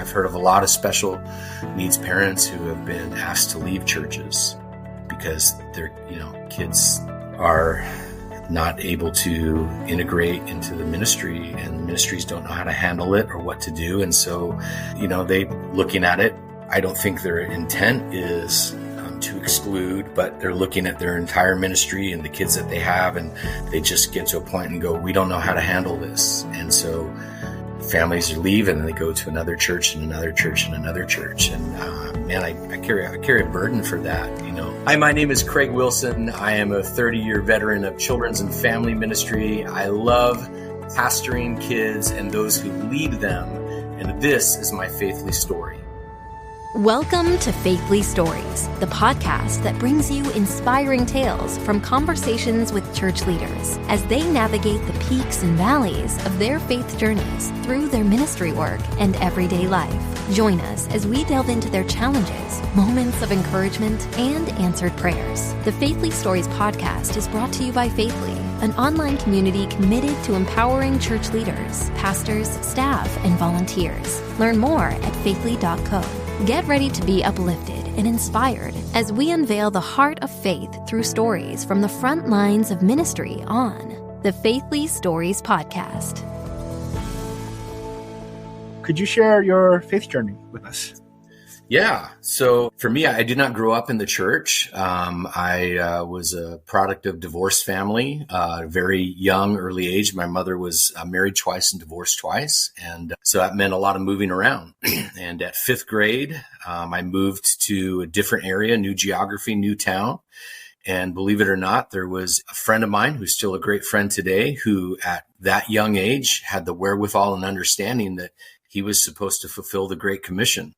I've heard of a lot of special needs parents who have been asked to leave churches because their kids are not able to integrate into the ministry, and ministries don't know how to handle it or what to do. And so, they looking at it, I don't think their intent is to exclude, but they're looking at their entire ministry and the kids that they have, and they just get to a point and go, we don't know how to handle this. And so families leave and they go to another church and another church and another church. And I carry a burden for that. Hi, my name is Craig Wilson. I am a 30-year veteran of children's and family ministry. I love pastoring kids and those who lead them. And this is my Faithly story. Welcome to Faithly Stories, the podcast that brings you inspiring tales from conversations with church leaders as they navigate the peaks and valleys of their faith journeys through their ministry work and everyday life. Join us as we delve into their challenges, moments of encouragement, and answered prayers. The Faithly Stories podcast is brought to you by Faithly, an online community committed to empowering church leaders, pastors, staff, and volunteers. Learn more at faithly.co. Get ready to be uplifted and inspired as we unveil the heart of faith through stories from the front lines of ministry on the Faithly Stories podcast. Could you share your faith journey with us? Yeah. So for me, I did not grow up in the church. I was a product of divorced family, very young, early age. My mother was married twice and divorced twice. And so that meant a lot of moving around. And at fifth grade, I moved to a different area, new geography, new town. And believe it or not, there was a friend of mine who's still a great friend today, who at that young age had the wherewithal and understanding that he was supposed to fulfill the Great Commission.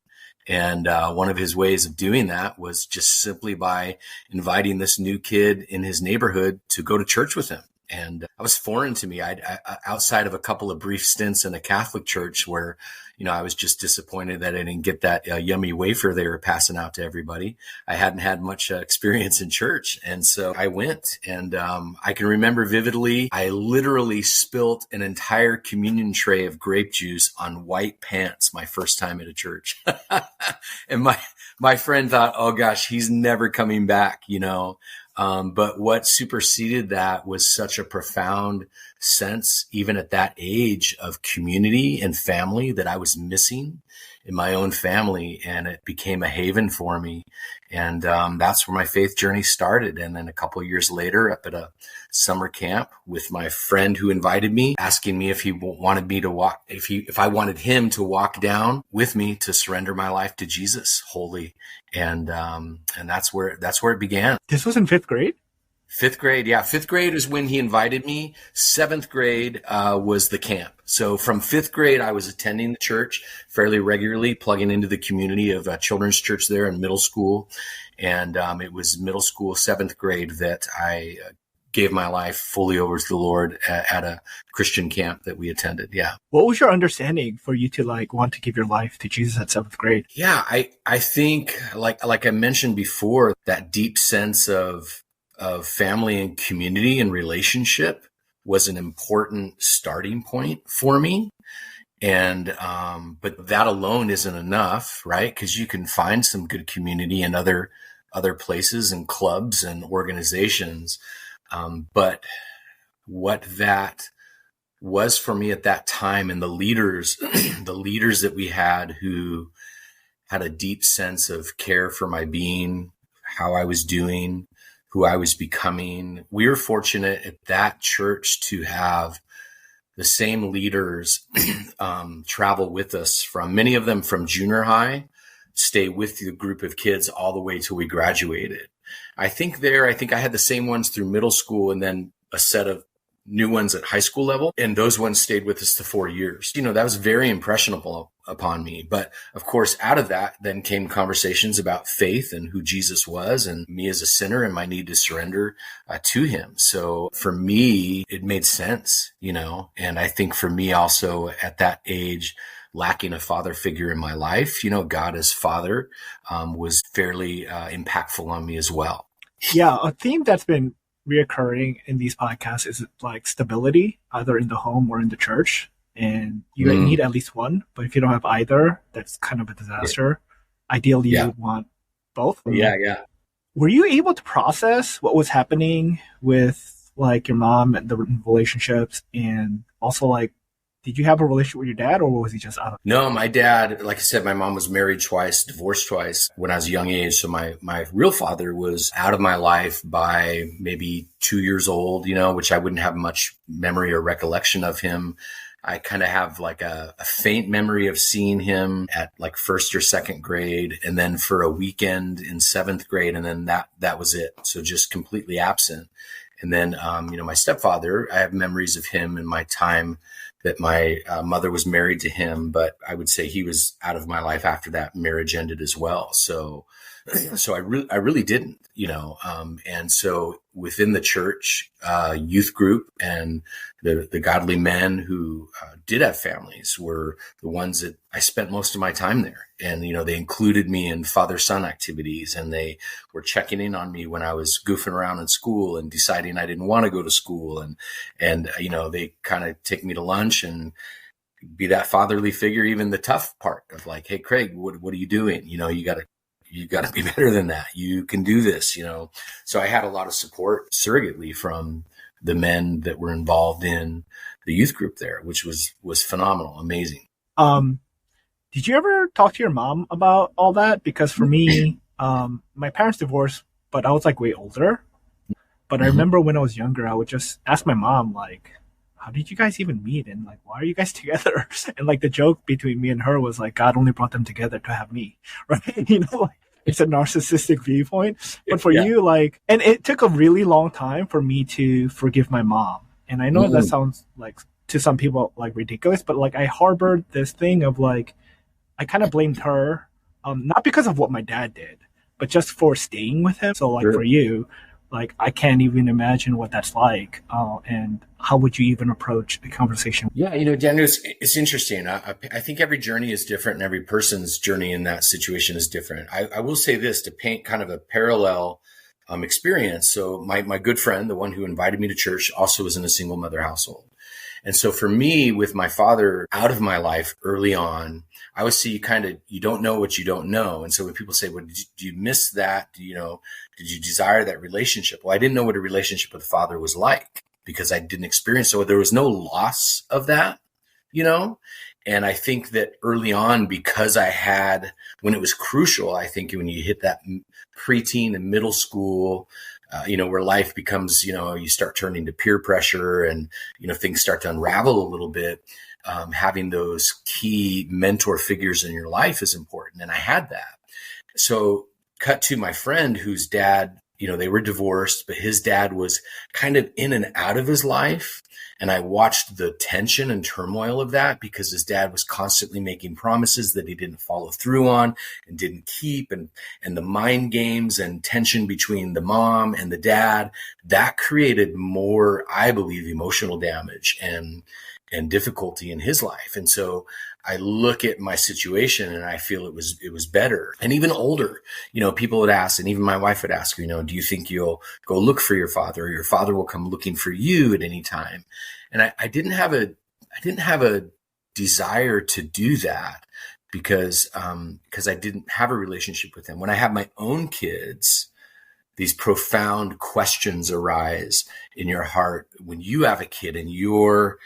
And one of his ways of doing that was just simply by inviting this new kid in his neighborhood to go to church with him. And that was foreign to me. I outside of a couple of brief stints in a Catholic church where, I was just disappointed that I didn't get that yummy wafer they were passing out to everybody. I hadn't had much experience in church. And so I went, and I can remember vividly, I literally spilt an entire communion tray of grape juice on white pants my first time at a church. And my friend thought, oh gosh, he's never coming back, But what superseded that was such a profound sense, even at that age, of community and family that I was missing in my own family. And it became a haven for me. And that's where my faith journey started. And then a couple of years later, up at a summer camp with my friend who invited me, asking me if he wanted me to walk, if I wanted him to walk down with me to surrender my life to Jesus wholly. And that's where it began. This was in fifth grade? Fifth grade. Yeah. Fifth grade is when he invited me. Seventh grade was the camp. So from fifth grade, I was attending the church fairly regularly, plugging into the community of children's church there in middle school. And it was middle school, seventh grade, that I gave my life fully over to the Lord at a Christian camp that we attended. Yeah. What was your understanding for you to want to give your life to Jesus at seventh grade? Yeah. I think like I mentioned before, that deep sense of family and community and relationship was an important starting point for me. And, but that alone isn't enough, right? Because you can find some good community in other places and clubs and organizations. But what that was for me at that time, and the leaders that we had who had a deep sense of care for my being, how I was doing, who I was becoming. We were fortunate at that church to have the same leaders travel with us, from many of them from junior high, stay with the group of kids all the way till we graduated. I think I had the same ones through middle school, and then a set of new ones at high school level. And those ones stayed with us the 4 years. That was very impressionable upon me. But of course, out of that then came conversations about faith and who Jesus was, and me as a sinner and my need to surrender to him. So for me, it made sense, and I think for me also at that age, lacking a father figure in my life, God as father, was fairly impactful on me as well. Yeah. A theme that's been reoccurring in these podcasts is stability, either in the home or in the church. and you need at least one. But if you don't have either, that's kind of a disaster. Ideally, you would want both. Yeah. Were you able to process what was happening with like your mom and the relationships, and also like, did you have a relationship with your dad, or was he just out of? No, my dad, like I said, my mom was married twice, divorced twice when I was a young age. So my real father was out of my life by maybe 2 years old, which I wouldn't have much memory or recollection of him. I kind of have like a faint memory of seeing him at like first or second grade, and then for a weekend in seventh grade. And then that was it. So just completely absent. And then, my stepfather, I have memories of him in my time that my mother was married to him, but I would say he was out of my life after that marriage ended as well. So I really didn't, and so within the church, youth group and the godly men who did have families were the ones that I spent most of my time there. And, they included me in father-son activities, and they were checking in on me when I was goofing around in school and deciding I didn't want to go to school. And they kind of take me to lunch and be that fatherly figure, even the tough part of like, hey, Craig, what are you doing? You got to be better than that. You can do this, So I had a lot of support surrogately from the men that were involved in the youth group there, which was phenomenal, amazing. Did you ever talk to your mom about all that? Because for me, my parents divorced, but I was like way older. But I remember when I was younger, I would just ask my mom, like, how did you guys even meet? And like, why are you guys together? And like the joke between me and her was like, God only brought them together to have me, right? It's a narcissistic viewpoint. But for you, like, and it took a really long time for me to forgive my mom. And I know that sounds like to some people like ridiculous, but like I harbored this thing of like, I kind of blamed her, not because of what my dad did, but just for staying with him. So like for you, like I can't even imagine what that's like. And how would you even approach a conversation? Yeah, Daniel, it's interesting. I think every journey is different, and every person's journey in that situation is different. I will say this to paint kind of a parallel experience. So my good friend, the one who invited me to church, also was in a single mother household. And so for me, with my father out of my life early on, I always see you don't know what you don't know. And so when people say, well, do you miss that? Did you desire that relationship? Well, I didn't know what a relationship with a father was like because I didn't experience. So there was no loss of that, And I think that early on, because I had, when it was crucial, I think when you hit that preteen and middle school, where life becomes, you start turning to peer pressure and, things start to unravel a little bit. Having those key mentor figures in your life is important. And I had that. So cut to my friend whose dad, they were divorced, but his dad was kind of in and out of his life. And I watched the tension and turmoil of that because his dad was constantly making promises that he didn't follow through on and didn't keep. And the mind games and tension between the mom and the dad, that created more, I believe, emotional damage and difficulty in his life. And so I look at my situation and I feel it was better. And even older, people would ask, and even my wife would ask, do you think you'll go look for your father, or your father will come looking for you at any time? And I didn't have a desire to do that because I didn't have a relationship with him. When I have my own kids, these profound questions arise in your heart when you have a kid and your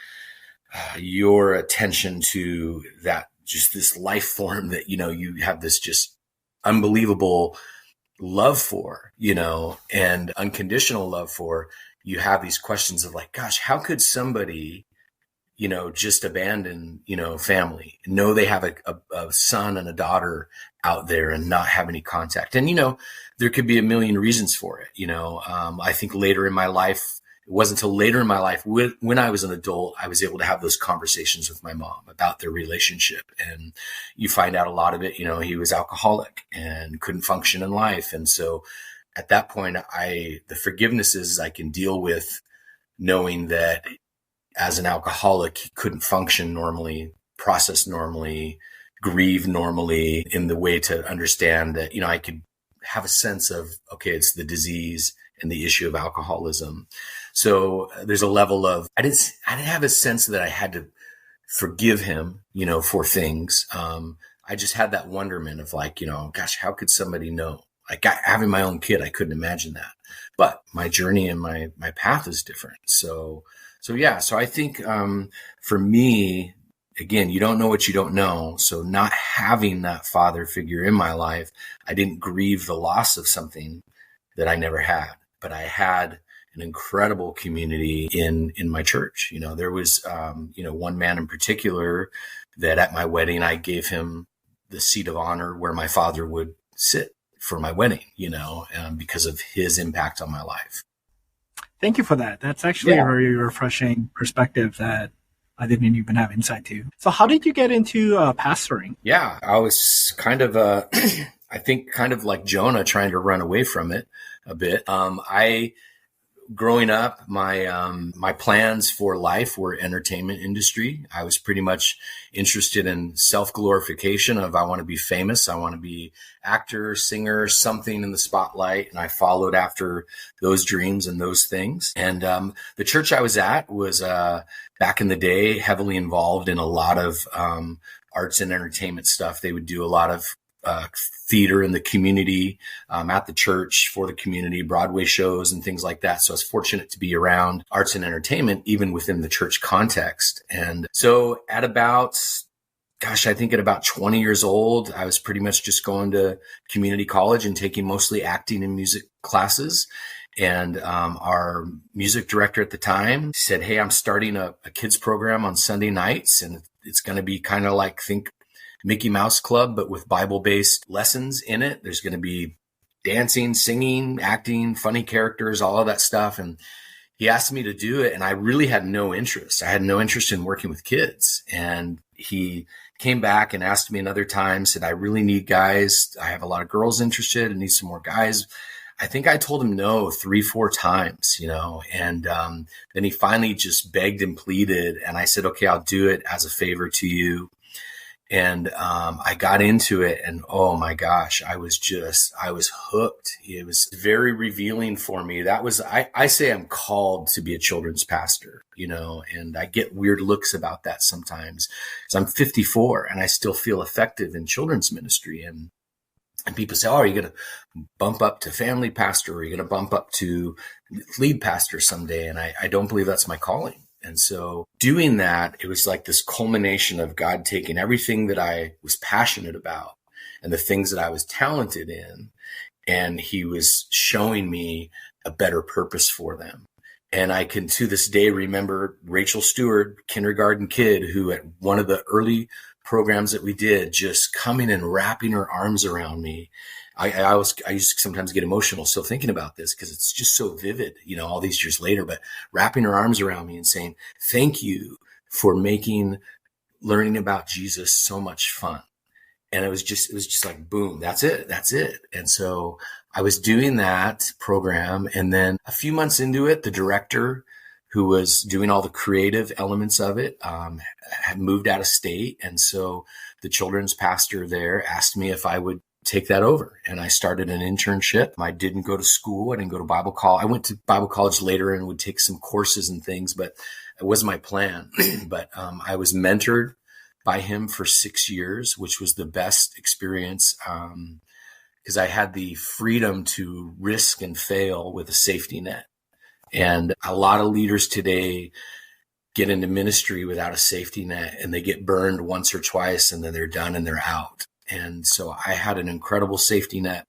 attention to that, just this life form that, you have this just unbelievable love for, and unconditional love for. You have these questions of like, gosh, how could somebody, just abandon, family, know they have a son and a daughter out there and not have any contact? And, there could be a million reasons for it. I think later in my life, it wasn't until later in my life, when I was an adult, I was able to have those conversations with my mom about their relationship. And you find out a lot of it, he was alcoholic and couldn't function in life. And so at that point, the forgivenesses I can deal with, knowing that as an alcoholic, he couldn't function normally, process normally, grieve normally, in the way to understand that, I could have a sense of, okay, it's the disease and the issue of alcoholism. So there's a level of, I didn't have a sense that I had to forgive him, for things. I just had that wonderment of like, gosh, how could somebody know? Like having my own kid, I couldn't imagine that. But my journey and my path is different. So I think for me, again, you don't know what you don't know. So not having that father figure in my life, I didn't grieve the loss of something that I never had, but I had an incredible community in my church. There was, one man in particular that at my wedding, I gave him the seat of honor where my father would sit for my wedding, because of his impact on my life. Thank you for that. That's actually a very refreshing perspective that I didn't even have insight to. So how did you get into pastoring? Yeah, I was kind of, I think kind of like Jonah trying to run away from it a bit. Growing up, my plans for life were entertainment industry. I was pretty much interested in self-glorification of I want to be famous. I want to be actor, singer, something in the spotlight. And I followed after those dreams and those things. And the church I was at was back in the day heavily involved in a lot of arts and entertainment stuff. They would do a lot of theater in the community, at the church for the community, Broadway shows and things like that. So I was fortunate to be around arts and entertainment, even within the church context. And so at about 20 years old, I was pretty much just going to community college and taking mostly acting and music classes. And our music director at the time said, "Hey, I'm starting a kids program on Sunday nights, and it's going to be kind of like think Mickey Mouse Club, but with Bible-based lessons in it. There's going to be dancing, singing, acting, funny characters, all of that stuff." And he asked me to do it, and I really had no interest. I had no interest in working with kids. And he came back and asked me another time, said, "I really need guys. I have a lot of girls interested and need some more guys." I think I told him no 3-4 times, and then he finally just begged and pleaded. And I said, "Okay, I'll do it as a favor to you." And I got into it, and oh my gosh, I was hooked. It was very revealing for me. That was, I say I'm called to be a children's pastor, and I get weird looks about that sometimes. So I'm 54 and I still feel effective in children's ministry. And people say, "Oh, are you going to bump up to family pastor? Or are you going to bump up to lead pastor someday?" And I don't believe that's my calling. And so doing that, it was like this culmination of God taking everything that I was passionate about and the things that I was talented in, and he was showing me a better purpose for them. And I can to this day remember Rachel Stewart, kindergarten kid, who at one of the early programs that we did, just coming and wrapping her arms around me. I used to sometimes get emotional still thinking about this because it's just so vivid, all these years later, but wrapping her arms around me and saying, "Thank you for making learning about Jesus so much fun." And it was just like, boom, that's it. And so I was doing that program. And then a few months into it, the director who was doing all the creative elements of it, had moved out of state. And so the children's pastor there asked me if I would take that over. And I started an internship. I didn't go to school. I didn't go to Bible college. I went to Bible college later and would take some courses and things, but it wasn't my plan. But I was mentored by him for 6 years, which was the best experience, because I had the freedom to risk and fail with a safety net. And a lot of leaders today get into ministry without a safety net, and they get burned once or twice, and then they're done and they're out. And so I had an incredible safety net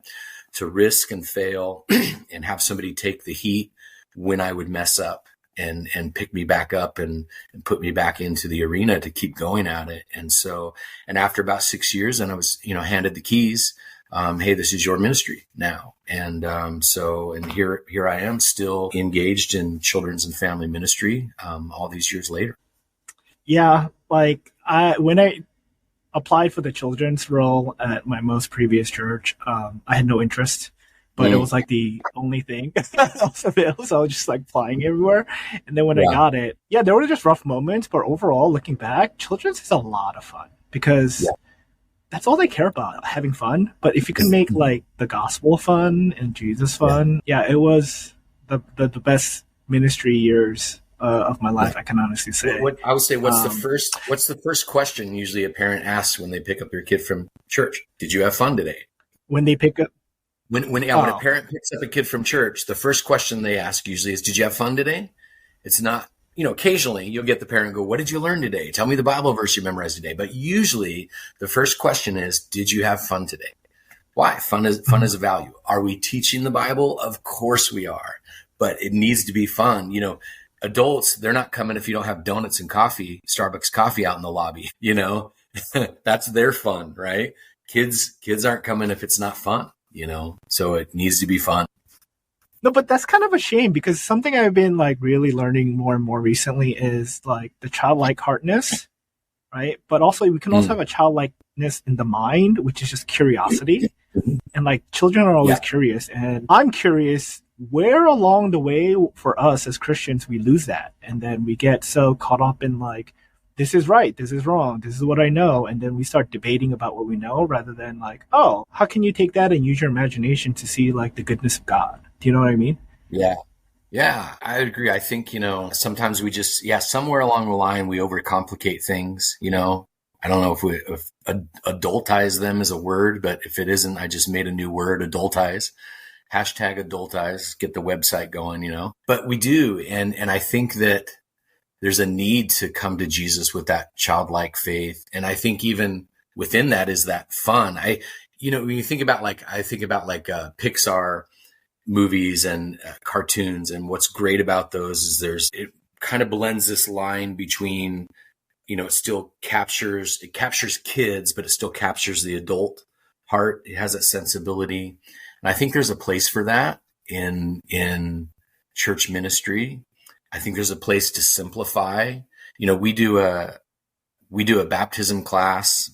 to risk and fail and have somebody take the heat when I would mess up and pick me back up and put me back into the arena to keep going at it. And so, and after about 6 years, and I was, handed the keys, "Hey, this is your ministry now." And here I am still engaged in children's and family ministry, all these years later. Yeah. When I applied for the children's role at my most previous church, I had no interest, but it was like the only thing that was available. So I was just like applying everywhere. And then when I got it, there were just rough moments, but overall looking back, children's is a lot of fun because that's all they care about, having fun. But if you can make like the gospel fun and Jesus fun, it was the best ministry years of my life, I can honestly say. What I would say, what's the first question usually a parent asks when they pick up their kid from church? Did you have fun today? When they pick up, when a parent picks up a kid from church, the first question they ask usually is, did you have fun today? It's not, occasionally you'll get the parent go, what did you learn today? Tell me the Bible verse you memorized today. But usually the first question is, did you have fun today? Why? Fun is a value. Are we teaching the Bible? Of course we are, but it needs to be fun. Adults, they're not coming if you don't have donuts and coffee, Starbucks coffee out in the lobby, that's their fun, right? Kids aren't coming if it's not fun, so it needs to be fun. No, but that's kind of a shame, because something I've been like really learning more and more recently is like the childlike heartness, right? But also we can also have a childlikeness in the mind, which is just curiosity. And like children are always curious, and I'm curious where along the way for us as Christians we lose that, and then we get so caught up in like, this is right, this is wrong, this is what I know, and then we start debating about what we know rather than like, oh, how can you take that and use your imagination to see like the goodness of God? Do you know what I mean? Yeah, I agree. I think, sometimes we just, somewhere along the line, we overcomplicate things, I don't know if adultize them is a word, but if it isn't, I just made a new word, adultize, #adultize, get the website going, but we do. And I think that there's a need to come to Jesus with that childlike faith. And I think even within that is that fun. When you think about Pixar movies and cartoons, and what's great about those is it kind of blends this line between, it still captures kids, but it still captures the adult heart. It has that sensibility. And I think there's a place for that in church ministry. I think there's a place to simplify. We do a baptism class,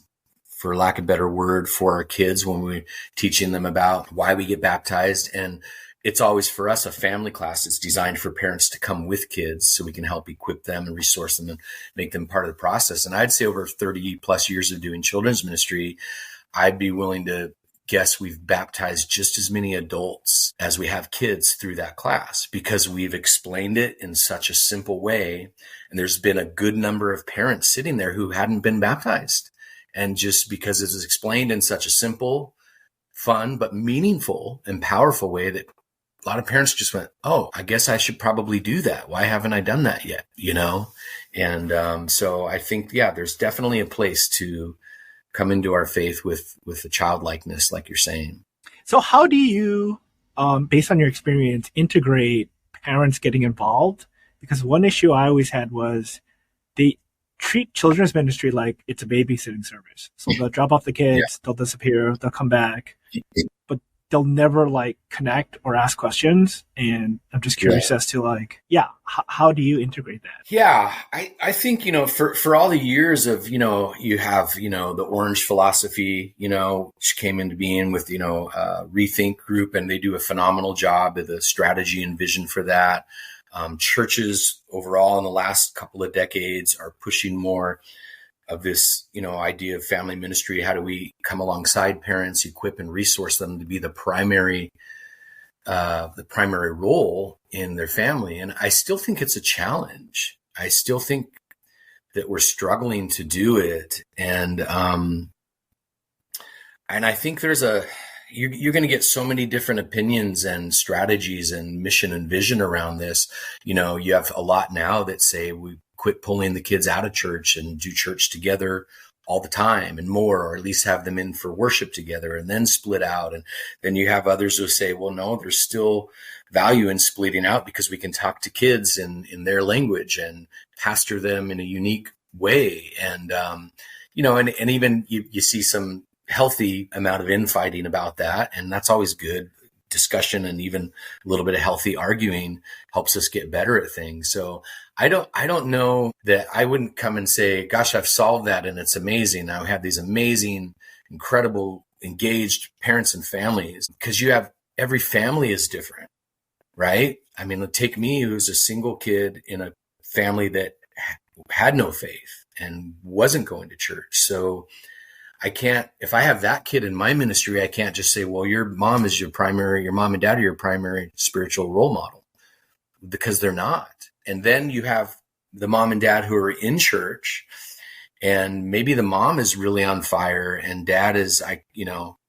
for lack of a better word, for our kids when we're teaching them about why we get baptized. And it's always, for us, a family class. It's designed for parents to come with kids so we can help equip them and resource them and make them part of the process. And I'd say over 30 plus years of doing children's ministry, I'd be willing to guess we've baptized just as many adults as we have kids through that class, because we've explained it in such a simple way. And there's been a good number of parents sitting there who hadn't been baptized. And just because it was explained in such a simple, fun, but meaningful and powerful way, that a lot of parents just went, oh, I guess I should probably do that. Why haven't I done that yet? And so I think, there's definitely a place to come into our faith with the childlikeness, like you're saying. So how do you, based on your experience, integrate parents getting involved? Because one issue I always had was they treat children's ministry like it's a babysitting service. So they'll drop off the kids, they'll disappear, they'll come back, but they'll never like connect or ask questions. And I'm just curious as to like, how do you integrate that? Yeah, I think, for all the years of, you have, the Orange philosophy, which came into being with, Rethink Group, and they do a phenomenal job of the strategy and vision for that. Churches overall in the last couple of decades are pushing more of this, idea of family ministry. How do we come alongside parents, equip and resource them to be the primary role in their family? And I still think it's a challenge. I still think that we're struggling to do it. And I think you're going to get so many different opinions and strategies and mission and vision around this. You have a lot now that say we quit pulling the kids out of church and do church together all the time and more, or at least have them in for worship together and then split out. And then you have others who say, well, no, there's still value in splitting out because we can talk to kids in their language and pastor them in a unique way. And, and even you see some healthy amount of infighting about that. And that's always good. Discussion and even a little bit of healthy arguing helps us get better at things. So I don't know that I wouldn't come and say, gosh, I've solved that and it's amazing. I have these amazing, incredible, engaged parents and families, because every family is different, right? I mean, take me, who's a single kid in a family that had no faith and wasn't going to church. So I can't, if I have that kid in my ministry, I can't just say, well, your mom and dad are your primary spiritual role model, because they're not. And then you have the mom and dad who are in church, and maybe the mom is really on fire and dad is,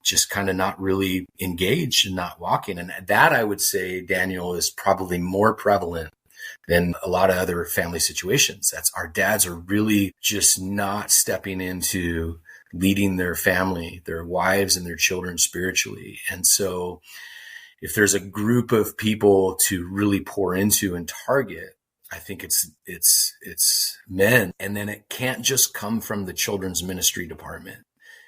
just kind of not really engaged and not walking. And that, I would say, Daniel, is probably more prevalent than a lot of other family situations. That's our dads are really just not stepping into leading their family, their wives and their children spiritually. And so if there's a group of people to really pour into and target, I think it's men. And then it can't just come from the children's ministry department.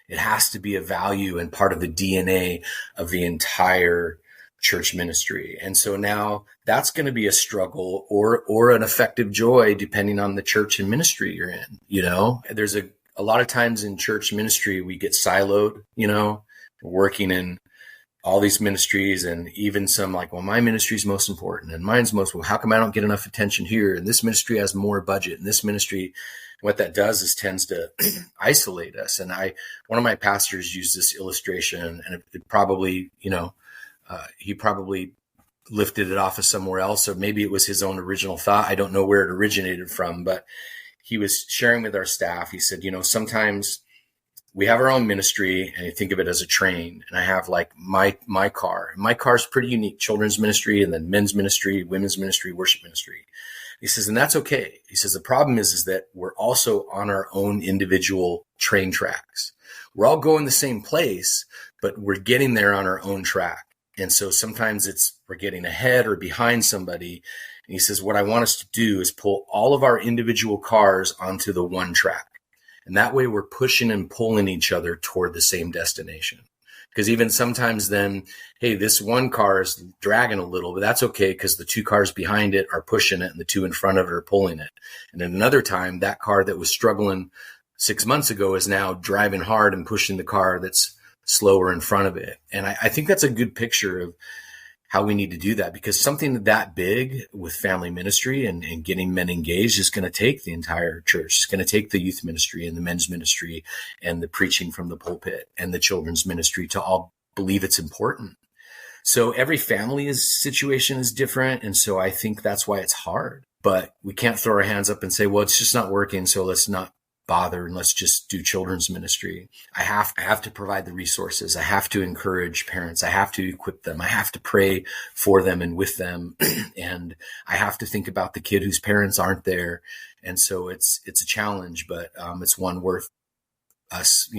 It has to be a value and part of the DNA of the entire church ministry. And so now that's going to be a struggle or an effective joy, depending on the church and ministry you're in. There's a lot of times in church ministry, we get siloed, working in all these ministries, and even some like, well, my ministry is most important and mine's how come I don't get enough attention here? And this ministry has more budget, and this ministry, what that does is tends to isolate us. And one of my pastors used this illustration, and it probably, he probably lifted it off of somewhere else, or maybe it was his own original thought. I don't know where it originated from, but he was sharing with our staff. He said, sometimes we have our own ministry, and you think of it as a train, and I have like my car. My car is pretty unique: children's ministry, and then men's ministry, women's ministry, worship ministry. He says, and that's okay. He says, the problem is that we're also on our own individual train tracks. We're all going the same place, but we're getting there on our own track. And so sometimes we're getting ahead or behind somebody. And he says, what I want us to do is pull all of our individual cars onto the one track. And that way we're pushing and pulling each other toward the same destination. Because even sometimes then, hey, this one car is dragging a little, but that's okay because the two cars behind it are pushing it and the two in front of it are pulling it. And then another time, that car that was struggling 6 months ago is now driving hard and pushing the car that's slower in front of it. And I think that's a good picture of how we need to do that, because something that big with family ministry and getting men engaged is going to take the entire church. It's going to take the youth ministry and the men's ministry and the preaching from the pulpit and the children's ministry to all believe it's important. So every family's situation is different. And so I think that's why it's hard, but we can't throw our hands up and say, well, it's just not working, so let's not bother and let's just do children's ministry. I have to provide the resources. I have to encourage parents. I have to equip them. I have to pray for them and with them. And I have to think about the kid whose parents aren't there. And so it's a challenge, but it's one worth us,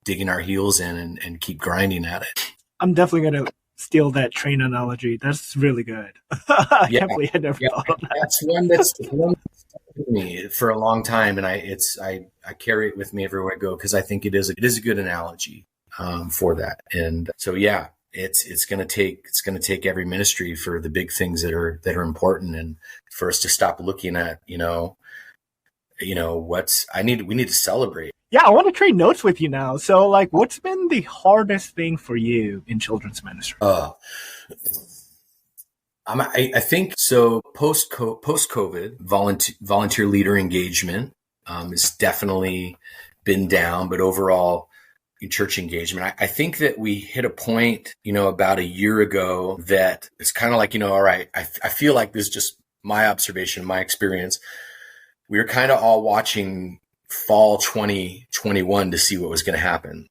digging our heels in and keep grinding at it. I'm definitely going to steal that train analogy. That's really good. I can't believe I never thought of that. That's one that's with me for a long time, and I carry it with me everywhere I go because I think it is a good analogy for that. And so it's going to take every ministry for the big things that are important, and for us to stop looking at we need to celebrate. Yeah, I want to trade notes with you now. So, what's been the hardest thing for you in children's ministry? I think so. Post-COVID, volunteer leader engagement has definitely been down, but overall, church engagement. I think that we hit a point, about a year ago that it's kind of like, all right, I feel like this is just my observation, my experience. We were kind of all watching fall 2021 to see what was going to happen.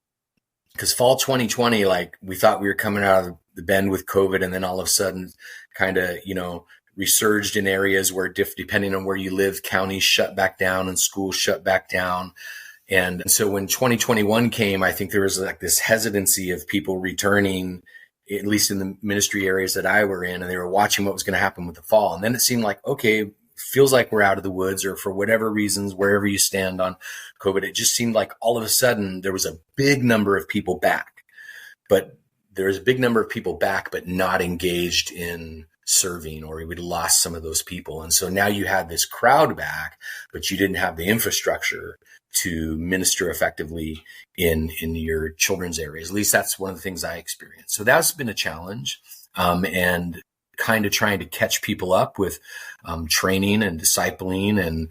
Because fall 2020, we thought we were coming out of the bend with COVID, and then all of a sudden kind of, resurged in areas where depending on where you live, counties shut back down and schools shut back down. And so when 2021 came, I think there was this hesitancy of people returning, at least in the ministry areas that I were in, and they were watching what was going to happen with the fall. And then it seemed like, okay, feels like we're out of the woods, or for whatever reasons, wherever you stand on COVID, it just seemed like all of a sudden there was a big number of people back, but not engaged in serving, or we'd lost some of those people. And so now you had this crowd back, but you didn't have the infrastructure to minister effectively in your children's areas. At least that's one of the things I experienced. So that's been a challenge. And kind of trying to catch people up with training and discipling and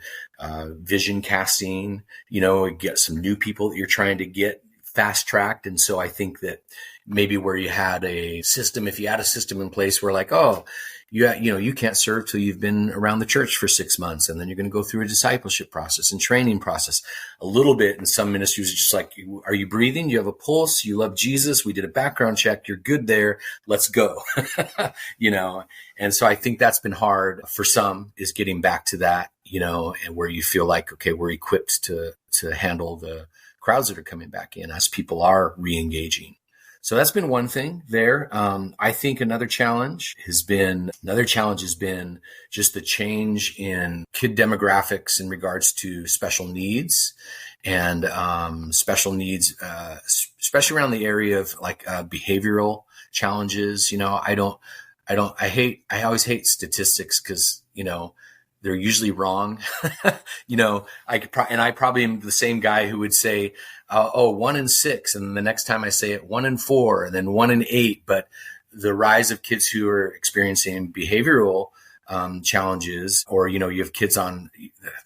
vision casting, get some new people that you're trying to get fast tracked. And so I think that maybe where you had a system, if you had a system in place where like, oh, you can't serve till you've been around the church for 6 months. And then you're going to go through a discipleship process and training process a little bit. In some ministries, it's just like, are you breathing? You have a pulse? You love Jesus? We did a background check. You're good there. Let's go. And so I think that's been hard for some, is getting back to that, and where you feel like, okay, we're equipped to handle the crowds that are coming back in as people are re-engaging. So that's been one thing there. I think another challenge has been just the change in kid demographics in regards to special needs and special needs, especially around the area of like behavioral challenges. I always hate statistics because, they're usually wrong. I probably am the same guy who would say, 1 in 6. And the next time I say it, 1 in 4, and then 1 in 8. But the rise of kids who are experiencing behavioral challenges, or, you have kids on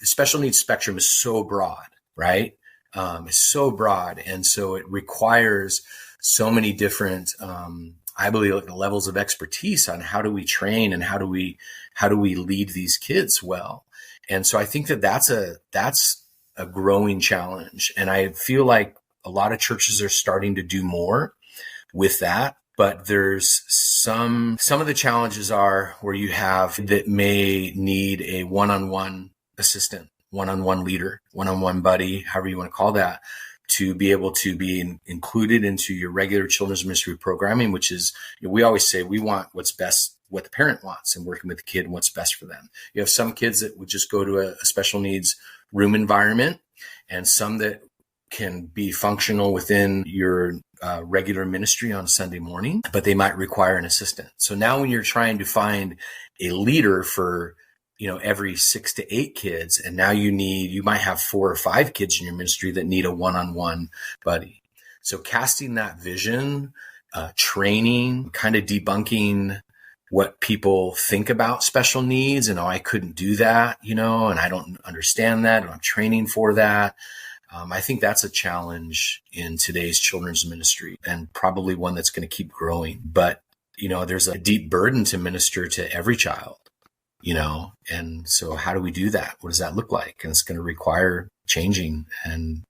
the special needs spectrum is so broad, right? It's so broad. And so it requires so many different, I believe, like levels of expertise on how do we train and how do we lead these kids well. And so I think that's a growing challenge. And I feel like a lot of churches are starting to do more with that. But there's some of the challenges are where you have that may need a one-on-one assistant, one-on-one leader, one-on-one buddy, however you want to call that, to be able to be included into your regular children's ministry programming, which is, we always say we want what's best, what the parent wants, and working with the kid and what's best for them. You have some kids that would just go to a special needs room environment, and some that can be functional within your regular ministry on Sunday morning, but they might require an assistant. So now when you're trying to find a leader for every 6 to 8 kids, and now you might have 4 or 5 kids in your ministry that need a one-on-one buddy. So casting that vision, training, kind of debunking what people think about special needs, and I couldn't do that, and I don't understand that, and I'm training for that. I think that's a challenge in today's children's ministry, and probably one that's going to keep growing. But, there's a deep burden to minister to every child. And so how do we do that? What does that look like? And it's going to require changing and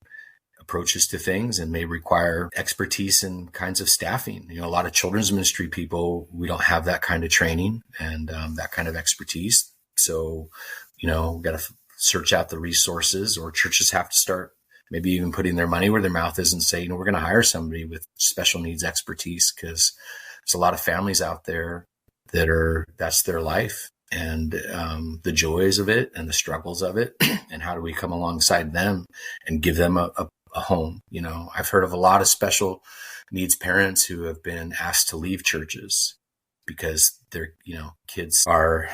approaches to things, and may require expertise and kinds of staffing. A lot of children's ministry people, we don't have that kind of training and that kind of expertise. So, we've got to search out the resources, or churches have to start maybe even putting their money where their mouth is and say, we're going to hire somebody with special needs expertise, because there's a lot of families out there that's their life. And the joys of it and the struggles of it, and how do we come alongside them and give them a home? I've heard of a lot of special needs parents who have been asked to leave churches because their kids are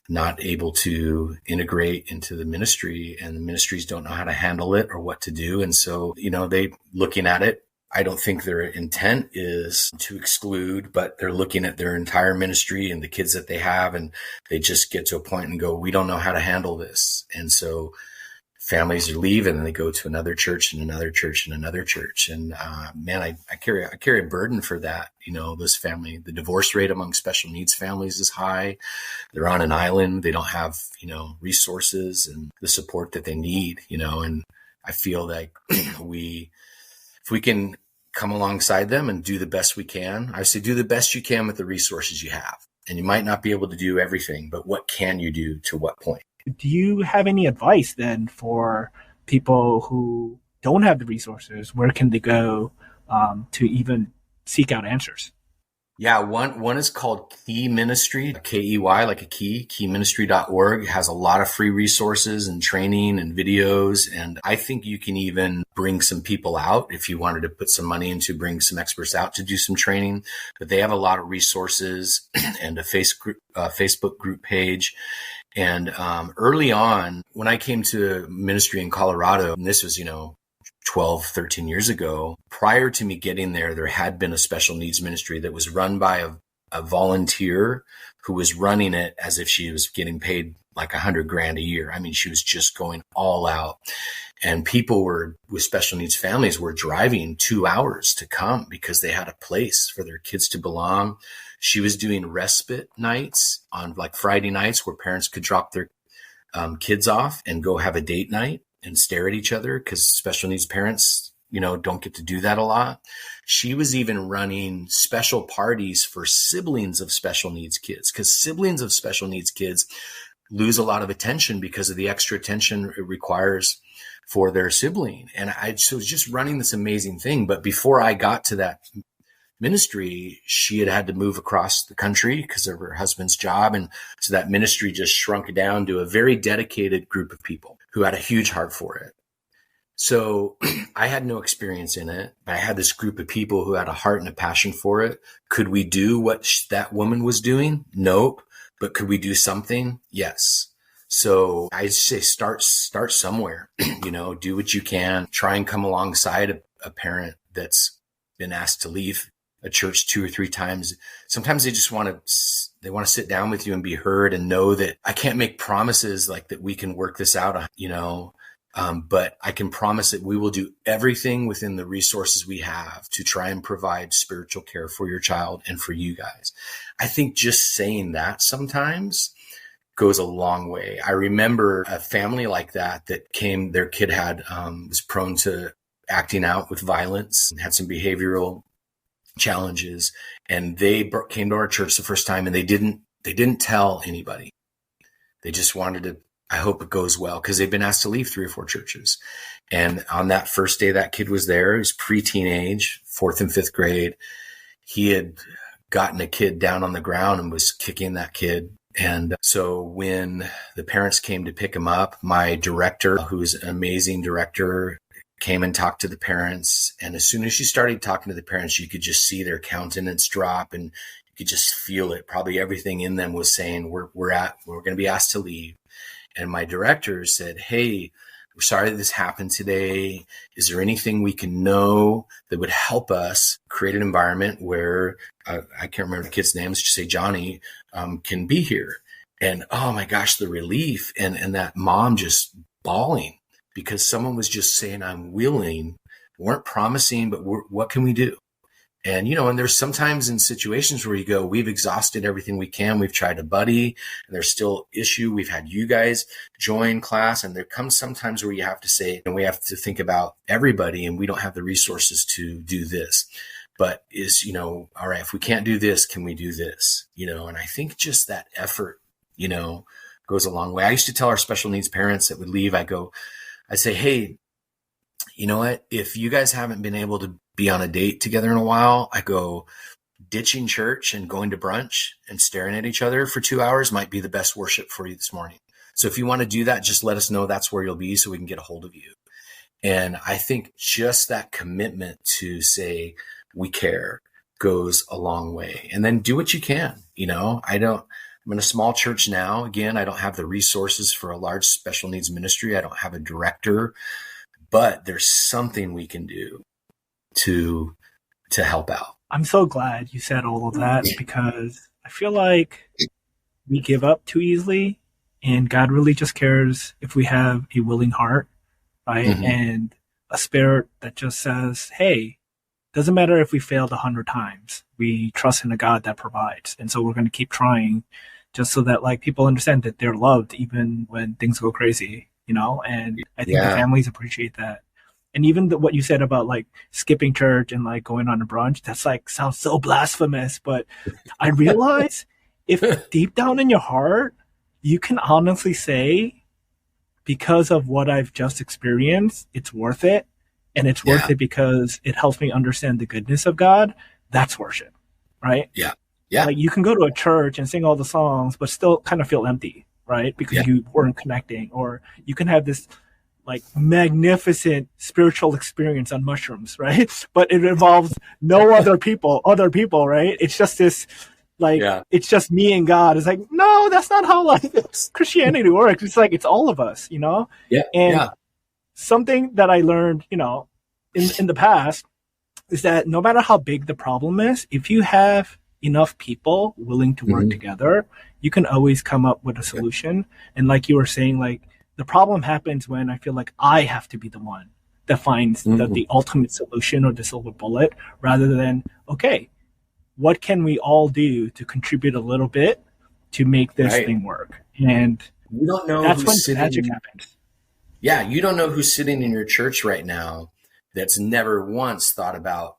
not able to integrate into the ministry, and the ministries don't know how to handle it or what to do. And so, they looking at it, I don't think their intent is to exclude, but they're looking at their entire ministry and the kids that they have, and they just get to a point and go, we don't know how to handle this. And so families are leaving, and they go to another church and another church and another church. And I carry a burden for that. This family, the divorce rate among special needs families is high. They're on an island. They don't have, resources and the support that they need, and I feel like if we can come alongside them and do the best we can. I say do the best you can with the resources you have. And you might not be able to do everything, but what can you do to what point? Do you have any advice then for people who don't have the resources? Where can they go to even seek out answers? Yeah, one is called Key Ministry, K-E-Y, like a key, keyministry.org. It has a lot of free resources and training and videos. And I think you can even bring some people out if you wanted to put some money into bring some experts out to do some training. But they have a lot of resources and a Facebook group page. And early on, when I came to ministry in Colorado, and this was, 12, 13 years ago, prior to me getting there, there had been a special needs ministry that was run by a volunteer who was running it as if she was getting paid like $100,000 a year. I mean, she was just going all out. And people with special needs families were driving 2 hours to come because they had a place for their kids to belong. She was doing respite nights on like Friday nights where parents could drop their kids off and go have a date night and stare at each other, because special needs parents, don't get to do that a lot. She was even running special parties for siblings of special needs kids, because siblings of special needs kids lose a lot of attention because of the extra attention it requires for their sibling. And I was just running this amazing thing. But before I got to that ministry, she had to move across the country because of her husband's job. And so that ministry just shrunk down to a very dedicated group of people who had a huge heart for it. So I had no experience in it, but I had this group of people who had a heart and a passion for it. Could we do what that woman was doing? Nope. But could we do something? Yes. So I say start somewhere, do what you can, try and come alongside a parent that's been asked to leave a church 2 or 3 times. Sometimes they just want to sit down with you and be heard and know that I can't make promises like that we can work this out, but I can promise that we will do everything within the resources we have to try and provide spiritual care for your child and for you guys. I think just saying that sometimes goes a long way. I remember a family like that came, their kid was prone to acting out with violence, had some behavioral challenges, and they came to our church the first time, and they didn't tell anybody. They just wanted to, I hope it goes well, because they've been asked to leave 3 or 4 churches. And on that first day that kid was there, he was pre-teenage, 4th and 5th grade. He had gotten a kid down on the ground and was kicking that kid. And so when the parents came to pick him up, my director, who's an amazing director, came and talked to the parents. And as soon as she started talking to the parents, you could just see their countenance drop, and you could just feel it. Probably everything in them was saying, we're going to be asked to leave. And my director said, "Hey, we're sorry that this happened today. Is there anything we can know that would help us create an environment where," I can't remember the kid's name, let's just say Johnny, can be here? And oh my gosh, the relief, and that mom just bawling because someone was just saying, "I'm willing," weren't promising, but what can we do? And, and there's sometimes in situations where you go, we've exhausted everything we can. We've tried a buddy, and there's still issue. We've had you guys join class, and there comes sometimes where you have to say, and we have to think about everybody, and we don't have the resources to do this. But all right, if we can't do this, can we do this? And I think just that effort, goes a long way. I used to tell our special needs parents that would leave, I'd say, "Hey, you know what? If you guys haven't been able to be on a date together in a while," I go, ditching church and going to brunch and staring at each other for 2 hours might be the best worship for you this morning. So if you want to do that, just let us know that's where you'll be so we can get a hold of you. And I think just that commitment to say we care goes a long way. And then do what you can. I'm in a small church now. Again, I don't have the resources for a large special needs ministry. I don't have a director, but there's something we can do to help out. I'm so glad you said all of that, because I feel like we give up too easily, and God really just cares if we have a willing heart, right? Mm-hmm. And a spirit that just says, hey, doesn't matter if we failed 100 times. We trust in a God that provides. And so we're going to keep trying, just so that people understand that they're loved even when things go crazy, and I think the families appreciate that. And even what you said about skipping church and going on a brunch, that's sounds so blasphemous. But I realize if deep down in your heart, you can honestly say, because of what I've just experienced, it's worth it. And it's worth it because it helps me understand the goodness of God. That's worship, right? Yeah. Yeah. You can go to a church and sing all the songs, but still kind of feel empty, right? Because you weren't connecting. Or you can have this magnificent spiritual experience on mushrooms, right? But it involves no other people, right? It's just this, it's just me and God. It's no, that's not how Christianity works. It's it's all of us, Yeah. And something that I learned, in the past is that no matter how big the problem is, if you have enough people willing to work together, you can always come up with a solution. And like you were saying, The problem happens when I feel like I have to be the one that finds the ultimate solution or the silver bullet, rather than, okay, what can we all do to contribute a little bit to make this thing work? And you don't know that's when the magic happens. Yeah, you don't know who's sitting in your church right now that's never once thought about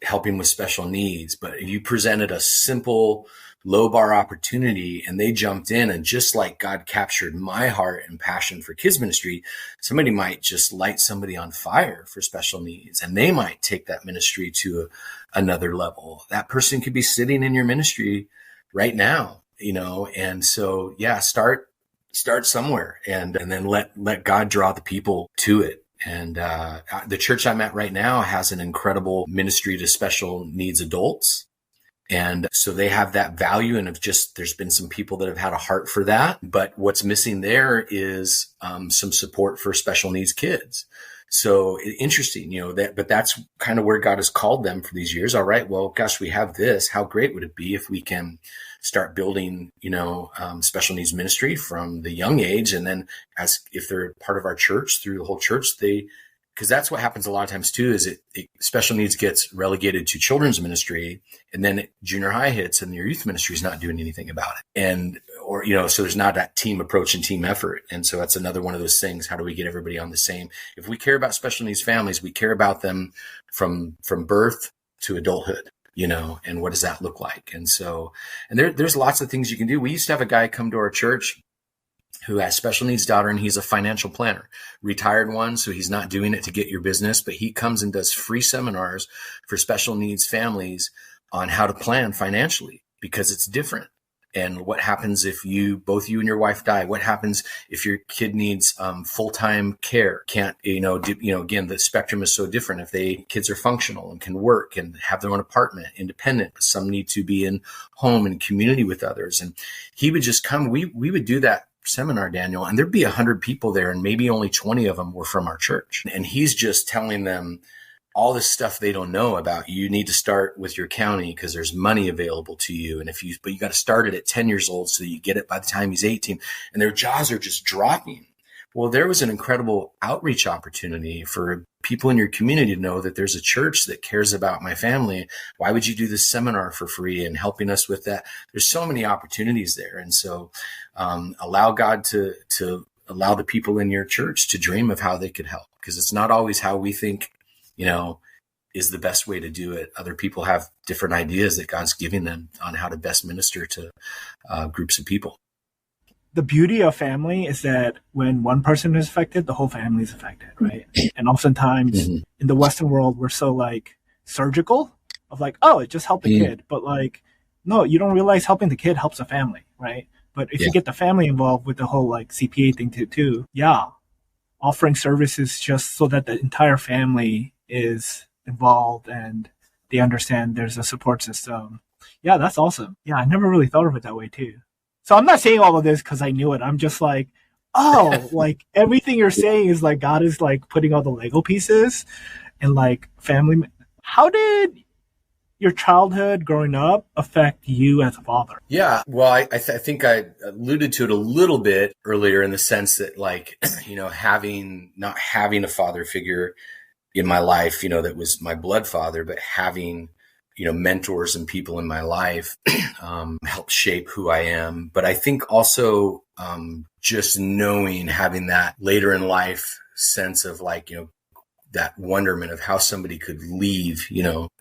helping with special needs, but you presented a simple, low bar opportunity and they jumped in, and just like God captured my heart and passion for kids ministry, somebody might just light somebody on fire for special needs, and they might take that ministry to another level. That person could be sitting in your ministry right now, and so, yeah, start somewhere and then let God draw the people to it. And the church I'm at right now has an incredible ministry to special needs adults. And so they have that value, and there's been some people that have had a heart for that. But what's missing there is some support for special needs kids. So interesting, but that's kind of where God has called them for these years. All right, well, gosh, we have this. How great would it be if we can start building, special needs ministry from the young age, and then if they're part of our church, through the whole church, because that's what happens a lot of times too, is special needs gets relegated to children's ministry, and then junior high hits and your youth ministry is not doing anything about it. So there's not that team approach and team effort. And so that's another one of those things. How do we get everybody on the same? If we care about special needs families, we care about them from birth to adulthood, and what does that look like? And so, and there's lots of things you can do. We used to have a guy come to our church who has special needs daughter, and he's a financial planner, retired one. So he's not doing it to get your business, but he comes and does free seminars for special needs families on how to plan financially, because it's different. And what happens if both you and your wife die? What happens if your kid needs full-time care? Can't, again, the spectrum is so different. If kids are functional and can work and have their own apartment, independent, but some need to be in home and community with others. And he would just come, we would do that seminar, Daniel, and there'd be 100 people there, and maybe only 20 of them were from our church. And he's just telling them all this stuff they don't know about. You need to start with your county because there's money available to you. But you got to start it at 10 years old so you get it by the time he's 18. And their jaws are just dropping. Well, there was an incredible outreach opportunity for people in your community to know that there's a church that cares about my family. Why would you do this seminar for free and helping us with that? There's so many opportunities there. And so allow God to allow the people in your church to dream of how they could help, because it's not always how we think is the best way to do it. Other people have different ideas that God's giving them on how to best minister to groups of people. The beauty of family is that when one person is affected, the whole family is affected, right? And oftentimes in the Western world, we're so surgical of oh, it just helped the kid. But no, you don't realize helping the kid helps the family, right? But if you get the family involved with the whole CPA thing too, offering services just so that the entire family is involved and they understand there's a support system. Yeah, that's awesome. Yeah, I never really thought of it that way too. So I'm not saying all of this because I knew it. I'm just everything you're saying is God is putting all the Lego pieces and family. How did your childhood growing up affect you as a father? Yeah, well, I think I alluded to it a little bit earlier in the sense that not having a father figure in my life, that was my blood father, but having, mentors and people in my life helped shape who I am. But I think also just having that later in life sense of that wonderment of how somebody could leave,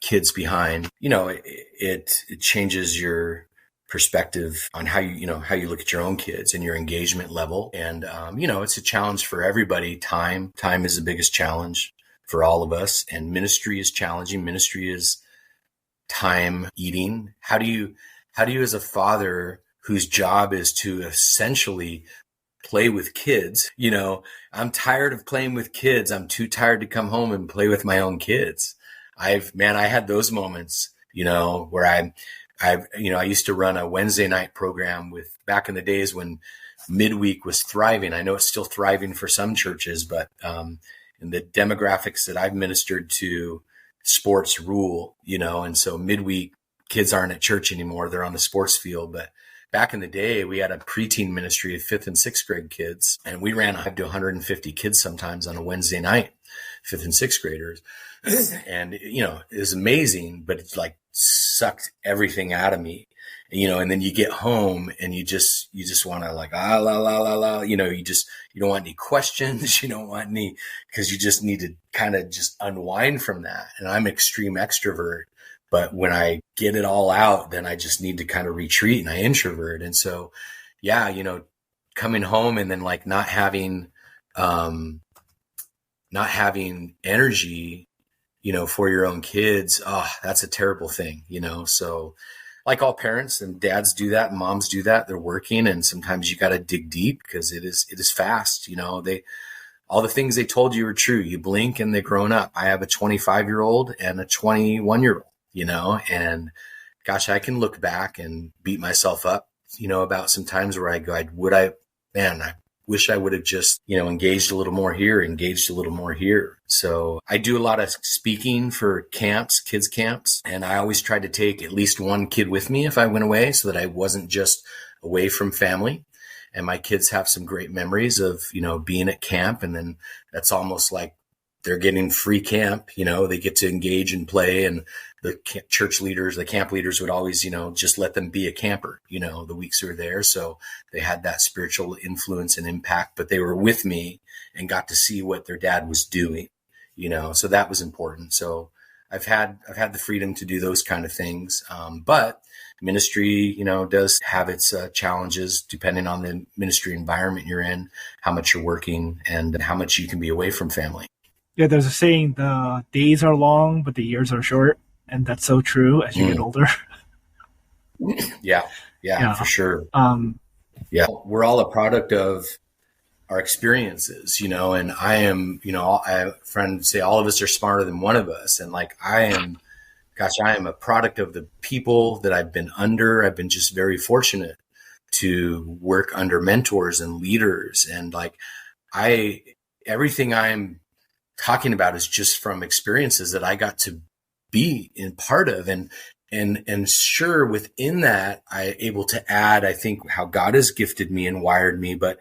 kids behind, it changes your perspective on how you look at your own kids and your engagement level. And, it's a challenge for everybody. Time is the biggest challenge for all of us. And ministry is challenging. Ministry is time eating. How do you as a father whose job is to essentially play with kids, I'm tired of playing with kids. I'm too tired to come home and play with my own kids. I had those moments, where I used to run a Wednesday night program back in the days when midweek was thriving. I know it's still thriving for some churches, but, in the demographics that I've ministered to, sports rule, and so midweek kids aren't at church anymore. They're on the sports field. But back in the day, we had a preteen ministry of 5th and 6th grade kids, and we ran 100 to 150 kids sometimes on a Wednesday night, 5th and 6th graders. And, it was amazing, but it like sucked everything out of me, and then you get home and you just want to like, la, la, la, la, you don't want any questions. You don't want any, because you just need to kind of just unwind from that. And I'm an extreme extrovert. But when I get it all out, then I just need to kind of retreat, and I introvert. And so, yeah, coming home and then like not having energy, for your own kids. Oh, that's a terrible thing, so like all parents, and dads do that and moms do that. They're working, and sometimes you got to dig deep because it is fast. All the things they told you are true. You blink and they're grown up. I have a 25-year-old and a 21-year-old. And gosh, I can look back and beat myself up, about some times where I go, I wish I would have just, engaged a little more here. So I do a lot of speaking for camps, kids camps, and I always tried to take at least one kid with me if I went away so that I wasn't just away from family. And my kids have some great memories of, being at camp. And then that's almost like they're getting free camp, they get to engage and play. And the church leaders, the camp leaders would always, just let them be a camper, the weeks they were there. So they had that spiritual influence and impact, but they were with me and got to see what their dad was doing, so that was important. So I've had the freedom to do those kind of things. But ministry, does have its challenges depending on the ministry environment you're in, how much you're working and how much you can be away from family. Yeah, there's a saying, the days are long, but the years are short. And that's so true as you get older. Yeah, for sure. We're all a product of our experiences, and I am, I have friends say all of us are smarter than one of us. And like, I am a product of the people that I've been under. I've been just very fortunate to work under mentors and leaders. And like, everything I'm talking about is just from experiences that I got to be in part of. And sure, within that, I able to add, I think, how God has gifted me and wired me, but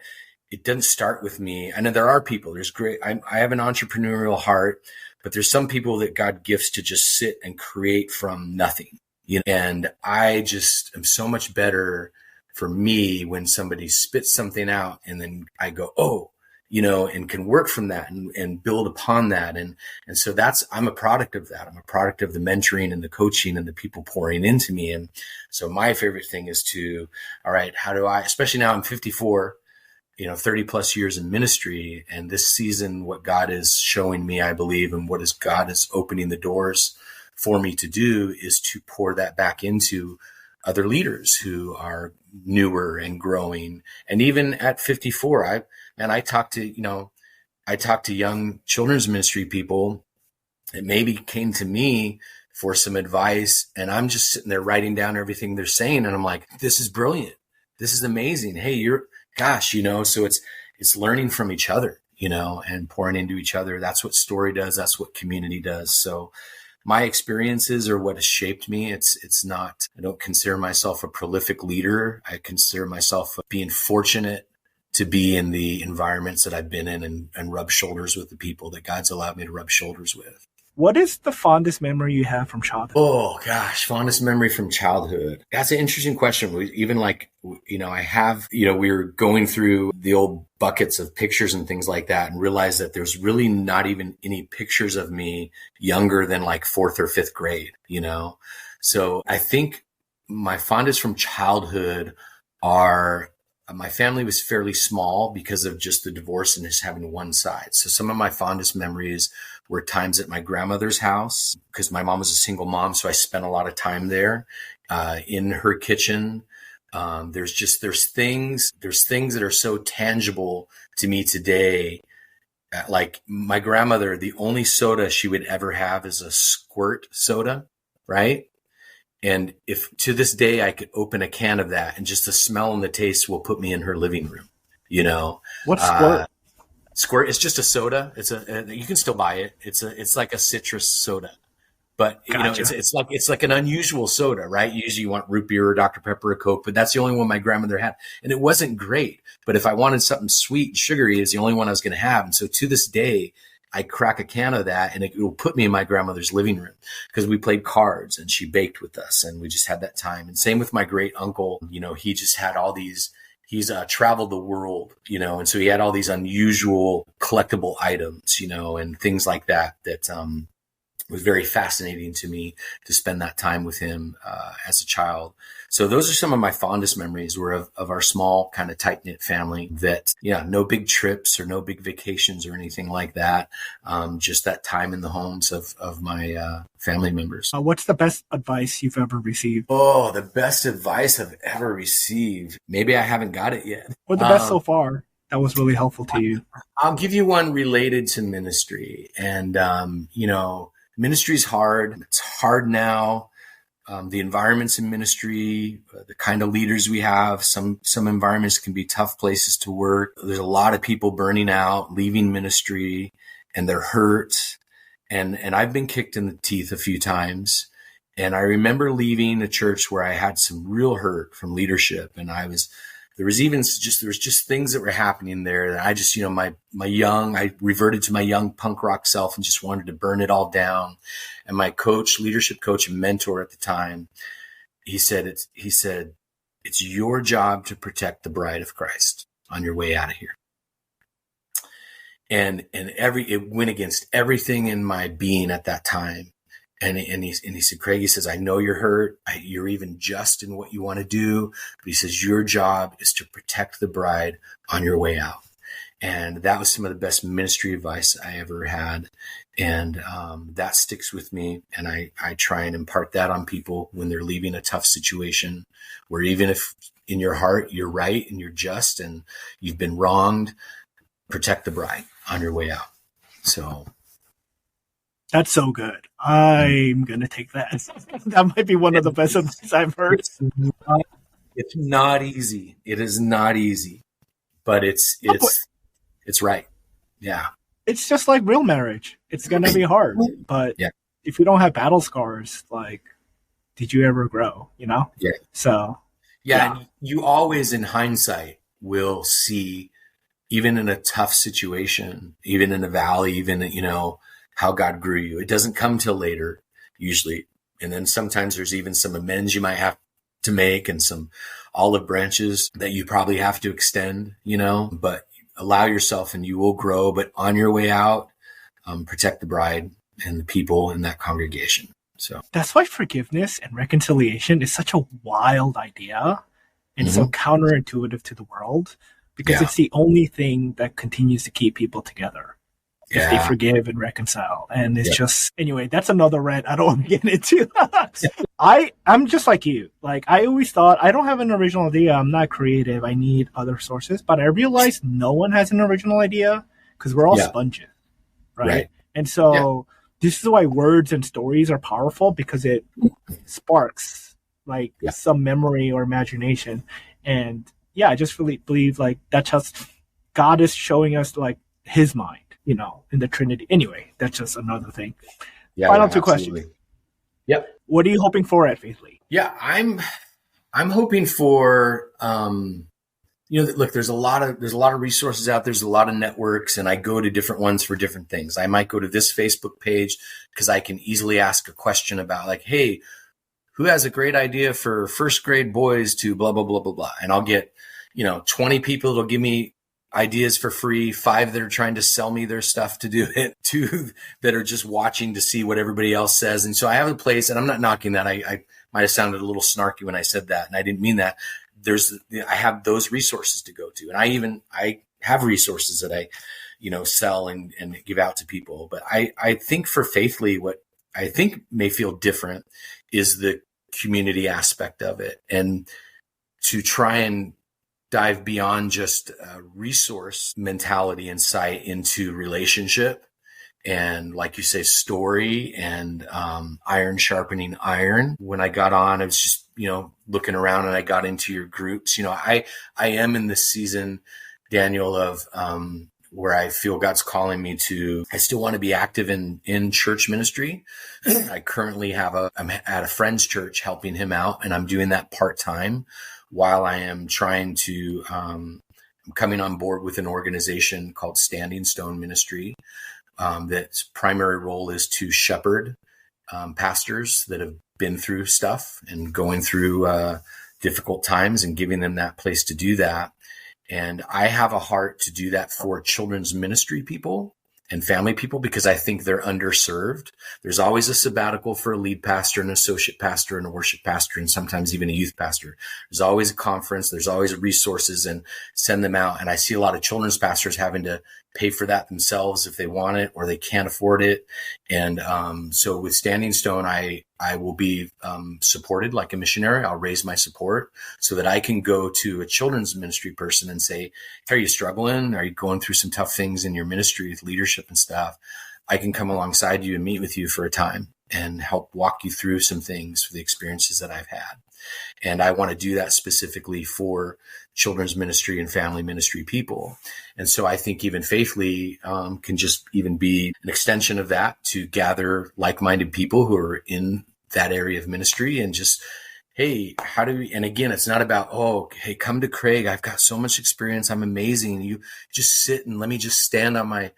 it doesn't start with me. I know there are people, I have an entrepreneurial heart, but there's some people that God gifts to just sit and create from nothing, and I just am so much better for me when somebody spits something out and then I go, oh, and can work from that and build upon that. And so I'm a product of that. I'm a product of the mentoring and the coaching and the people pouring into me. And so my favorite thing is all right, how do I, especially now I'm 54, 30 plus years in ministry. And this season, what God is showing me, I believe, and God is opening the doors for me to do is to pour that back into other leaders who are newer and growing. And even at 54, I talk to young children's ministry people that maybe came to me for some advice, and I'm just sitting there writing down everything they're saying. And I'm like, this is brilliant. This is amazing. Hey, so it's learning from each other, and pouring into each other. That's what story does. That's what community does. So my experiences are what has shaped me. It's not, I don't consider myself a prolific leader. I consider myself being fortunate to be in the environments that I've been in and rub shoulders with the people that God's allowed me to rub shoulders with. What is the fondest memory you have from childhood? Oh gosh, fondest memory from childhood. That's an interesting question. Even like, I have, we were going through the old buckets of pictures and things like that and realized that there's really not even any pictures of me younger than like 4th or 5th grade, So I think my fondest from childhood are, my family was fairly small because of just the divorce and just having one side. So some of my fondest memories were times at my grandmother's house because my mom was a single mom. So I spent a lot of time there, in her kitchen. There's things that are so tangible to me today. Like my grandmother, the only soda she would ever have is a squirt soda, right? And if to this day I could open a can of that and just the smell and the taste will put me in her living room, What's squirt? Squirt, it's just a soda. You can still buy it. It's like a citrus soda. But Gotcha. it's like an unusual soda, right? Usually you want root beer or Dr. Pepper or Coke, but that's the only one my grandmother had. And it wasn't great. But if I wanted something sweet and sugary, it's the only one I was going to have. And so to this day, I crack a can of that and it will put me in my grandmother's living room because we played cards and she baked with us and we just had that time. And same with my great uncle, he just had all these, he's traveled the world, and so he had all these unusual collectible items, and things like that was very fascinating to me to spend that time with him as a child. So those are some of my fondest memories were of our small kind of tight knit family that, no big trips or no big vacations or anything like that. Just that time in the homes of my family members. What's the best advice you've ever received? Oh, the best advice I've ever received. Maybe I haven't got it yet. Or the best so far that was really helpful to you? I'll give you one related to ministry. And, ministry is hard. It's hard now. The environments in ministry, the kind of leaders we have, some environments can be tough places to work. There's a lot of people burning out, leaving ministry, and they're hurt. And I've been kicked in the teeth a few times. And I remember leaving a church where I had some real hurt from leadership. And there was just things that were happening there that I just, I reverted to my young punk rock self and just wanted to burn it all down. And my leadership coach and mentor at the time, he said, it's your job to protect the bride of Christ on your way out of here. And it went against everything in my being at that time. And he said, Craig, he says, I know you're hurt. You're even just in what you want to do. But he says, your job is to protect the bride on your way out. And that was some of the best ministry advice I ever had. And that sticks with me. And I try and impart that on people when they're leaving a tough situation, where even if in your heart you're right and you're just and you've been wronged, protect the bride on your way out. So that's so good. I'm going to take that. That might be one of the best advice I've heard. It's not easy. It is not easy, but it's right. Yeah. It's just like real marriage. It's going to be hard, but if you don't have battle scars, like, did you ever grow, Yeah. So, and you always in hindsight will see, even in a tough situation, even in a valley, even, how God grew you. It doesn't come till later, usually. And then sometimes there's even some amends you might have to make and some olive branches that you probably have to extend, but allow yourself and you will grow. But on your way out, protect the bride and the people in that congregation. So that's why forgiveness and reconciliation is such a wild idea and so counterintuitive to the world, because it's the only thing that continues to keep people together. If they forgive and reconcile. And it's just, anyway, that's another rant I don't want to get into. I'm just like you. Like, I always thought, I don't have an original idea. I'm not creative. I need other sources. But I realized no one has an original idea because we're all sponges. Right? And so this is why words and stories are powerful, because it sparks like some memory or imagination. And I just really believe like that's just God is showing us like his mind. In the Trinity. Anyway, that's just another thing. Final two questions. Yep. What are you hoping for at Faithly? Yeah, I'm hoping for, look, there's a lot of resources out. There's a lot of networks, and I go to different ones for different things. I might go to this Facebook page because I can easily ask a question about like, hey, who has a great idea for first grade boys to blah, blah, blah, blah, blah. And I'll get, 20 people that'll give me ideas for free, 5 that are trying to sell me their stuff to do it, 2 that are just watching to see what everybody else says. And so I have a place, and I'm not knocking that. I might have sounded a little snarky when I said that, and I didn't mean that. I have those resources to go to. And I have resources that I, sell and give out to people. But I think for Faithly, what I think may feel different is the community aspect of it, and to try and dive beyond just resource mentality and sight into relationship and, like you say, story and iron sharpening iron. When I got on, I was just, looking around, and I got into your groups. I am in this season, Daniel, of where I feel God's calling me to. I still want to be active in church ministry. I currently I'm at a friend's church helping him out, and I'm doing that part-time while I am trying to, I'm coming on board with an organization called Standing Stone Ministry. That's primary role is to shepherd pastors that have been through stuff and going through difficult times and giving them that place to do that. And I have a heart to do that for children's ministry people and family people because I think they're underserved. There's always a sabbatical for a lead pastor, an associate pastor, and a worship pastor, and sometimes even a youth pastor. There's always a conference. There's always resources and send them out. And I see a lot of children's pastors having to pay for that themselves if they want it or they can't afford it. And so with Standing Stone, I will be supported like a missionary. I'll raise my support so that I can go to a children's ministry person and say, hey, are you struggling? Are you going through some tough things in your ministry with leadership and stuff? I can come alongside you and meet with you for a time and help walk you through some things for the experiences that I've had. And I want to do that specifically for children's ministry and family ministry people. And so I think even Faithfully can just even be an extension of that to gather like-minded people who are in that area of ministry and just, hey, how do we, and again, it's not about, oh, hey, come to Craig. I've got so much experience. I'm amazing. You just sit and let me just stand on my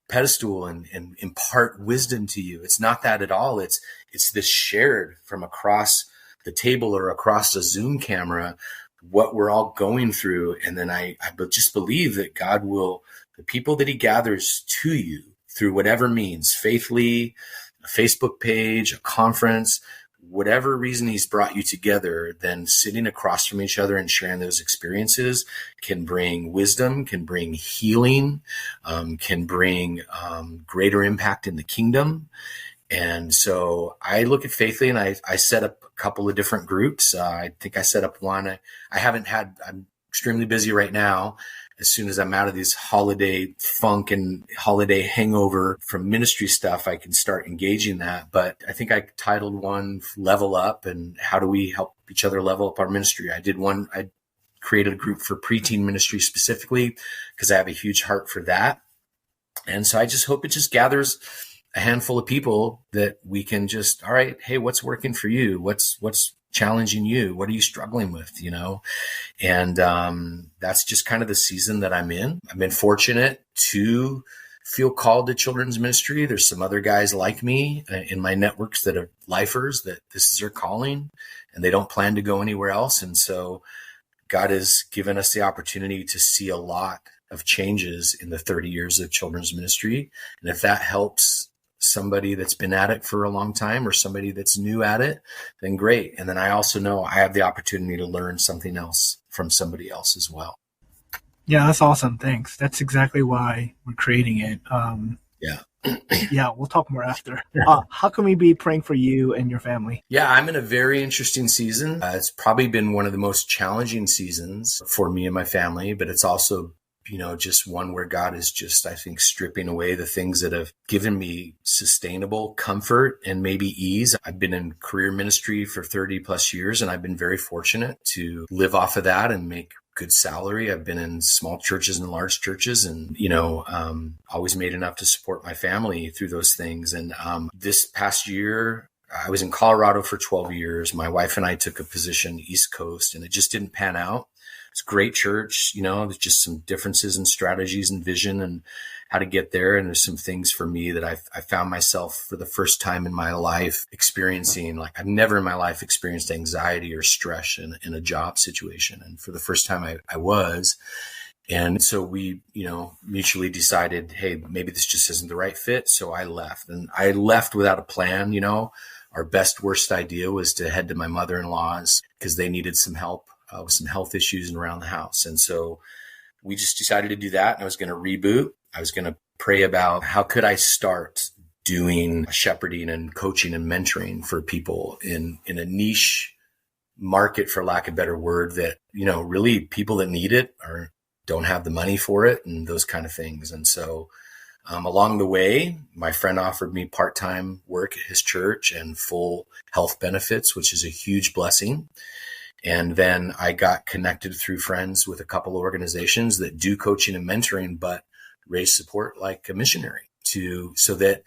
pedestal and impart wisdom to you. It's not that at all. It's this shared from across the table or across a Zoom camera, what we're all going through. And then I just believe that God will, the people that he gathers to you through whatever means, Faithfully, a Facebook page, a conference, whatever reason he's brought you together, then sitting across from each other and sharing those experiences can bring wisdom, can bring healing, can bring greater impact in the kingdom. And so I look at Faithfully and I set up a couple of different groups. I think I set up one. I'm extremely busy right now. As soon as I'm out of this holiday funk and holiday hangover from ministry stuff, I can start engaging that. But I think I titled one Level Up and how do we help each other level up our ministry. I created a group for preteen ministry specifically because I have a huge heart for that. And so I just hope it just gathers a handful of people that we can just, all right, hey, what's working for you? What's challenging you? What are you struggling with? And that's just kind of the season that I'm in. I've been fortunate to feel called to children's ministry. There's some other guys like me in my networks that are lifers, that this is their calling and they don't plan to go anywhere else. And so God has given us the opportunity to see a lot of changes in the 30 years of children's ministry. And if that helps somebody that's been at it for a long time or somebody that's new at it, then great. And then I also know I have the opportunity to learn something else from somebody else as well. Yeah, that's awesome. Thanks. That's exactly why we're creating it. Yeah. Yeah, we'll talk more after. How can we be praying for you and your family? Yeah, I'm in a very interesting season. It's probably been one of the most challenging seasons for me and my family, but it's also just one where God is just, I think, stripping away the things that have given me sustainable comfort and maybe ease. I've been in career ministry for 30 plus years, and I've been very fortunate to live off of that and make good salary. I've been in small churches and large churches and, always made enough to support my family through those things. And this past year, I was in Colorado for 12 years. My wife and I took a position East Coast, and it just didn't pan out. It's a great church, there's just some differences in strategies and vision and how to get there. And there's some things for me that I found myself for the first time in my life experiencing, like I've never in my life experienced anxiety or stress in a job situation. And for the first time I was. And so we, mutually decided, hey, maybe this just isn't the right fit. So I left, and I left without a plan. Our best, worst idea was to head to my mother-in-law's because they needed some help with some health issues and around the house. And so we just decided to do that. And I was going to reboot. I was going to pray about how could I start doing shepherding and coaching and mentoring for people in a niche market, for lack of a better word, that, really people that need it or don't have the money for it and those kind of things. And so along the way, my friend offered me part-time work at his church and full health benefits, which is a huge blessing. And then I got connected through friends with a couple of organizations that do coaching and mentoring, but raise support like a missionary so that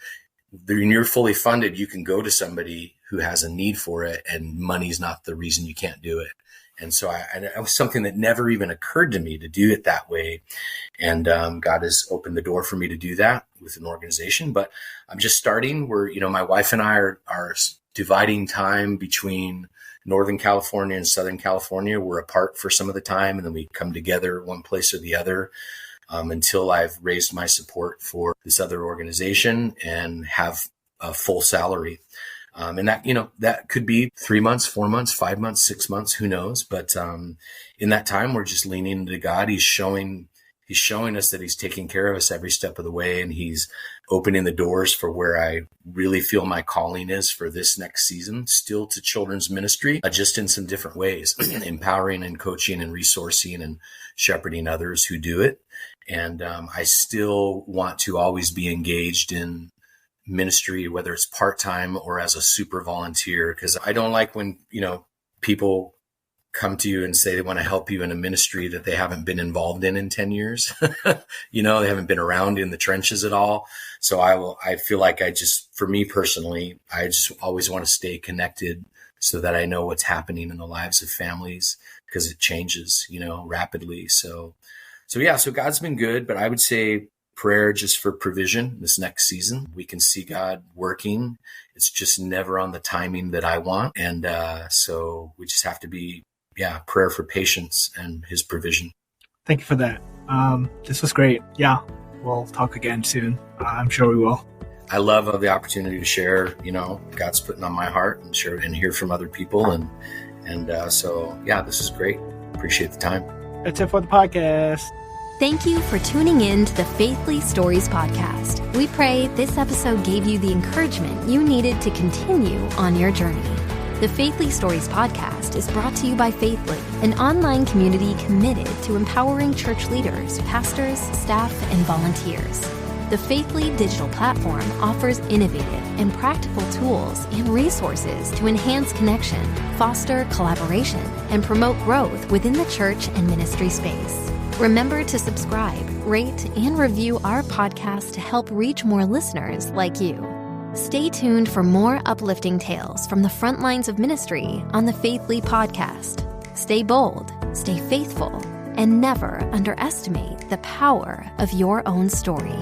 when you're fully funded, you can go to somebody who has a need for it, and money's not the reason you can't do it. And so it was something that never even occurred to me to do it that way. And God has opened the door for me to do that with an organization. But I'm just starting. My wife and I are dividing time between Northern California and Southern California. We're apart for some of the time, and then we come together one place or the other until I've raised my support for this other organization and have a full salary. And that could be 3 months, 4 months, 5 months, 6 months, who knows? But in that time, we're just leaning into God. He's showing us that he's taking care of us every step of the way. And he's opening the doors for where I really feel my calling is for this next season, still to children's ministry, just in some different ways, empowering and coaching and resourcing and shepherding others who do it. And I still want to always be engaged in ministry, whether it's part-time or as a super volunteer, because I don't like when, people come to you and say they want to help you in a ministry that they haven't been involved in 10 years. They haven't been around in the trenches at all. So I feel like for me personally, I just always want to stay connected so that I know what's happening in the lives of families, because it changes, rapidly. So God's been good, but I would say prayer just for provision this next season. We can see God working. It's just never on the timing that I want. And so we just have to be, prayer for patience and his provision. Thank you for that. This was great. Yeah, we'll talk again soon. I'm sure we will. I love the opportunity to share, God's putting on my heart and share and hear from other people. And so this is great. Appreciate the time. That's it for the podcast. Thank you for tuning in to the Faithly Stories podcast. We pray this episode gave you the encouragement you needed to continue on your journey. The Faithly Stories podcast is brought to you by Faithly, an online community committed to empowering church leaders, pastors, staff, and volunteers. The Faithly digital platform offers innovative and practical tools and resources to enhance connection, foster collaboration, and promote growth within the church and ministry space. Remember to subscribe, rate, and review our podcast to help reach more listeners like you. Stay tuned for more uplifting tales from the front lines of ministry on the Faithly podcast. Stay bold, stay faithful, and never underestimate the power of your own story.